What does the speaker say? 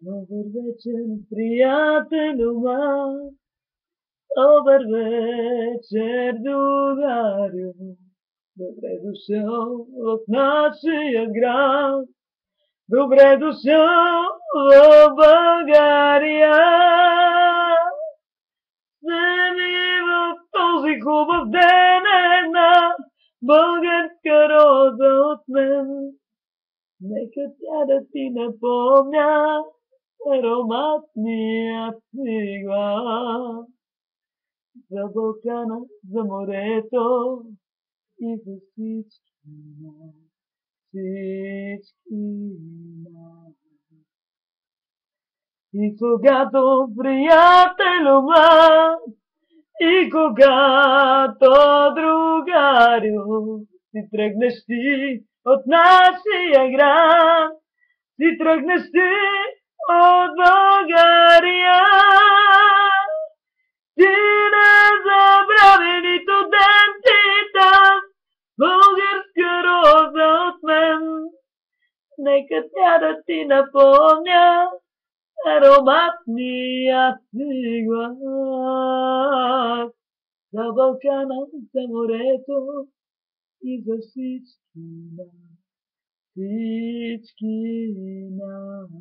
Добър вечер, приятелю мой, добър вечер, другарю. Добре дошъл в нашия град, добре дошъл в България. Вземи в този хубав ден една българска роза от мен. Нека тя да ти напомня ароматният си глас. За Балкана, за морето и за всички нас, всички нас. И когато, приятелю мой, и когато, другарю, си тръгнеш ти от нашия град, си тръгнеш ти от България. Ти не забрави нито ден ти там, българска роза от мен. Нека тя да ти напомня ароматния си глас. За Балкана, за морето и за всички нас, всички нас.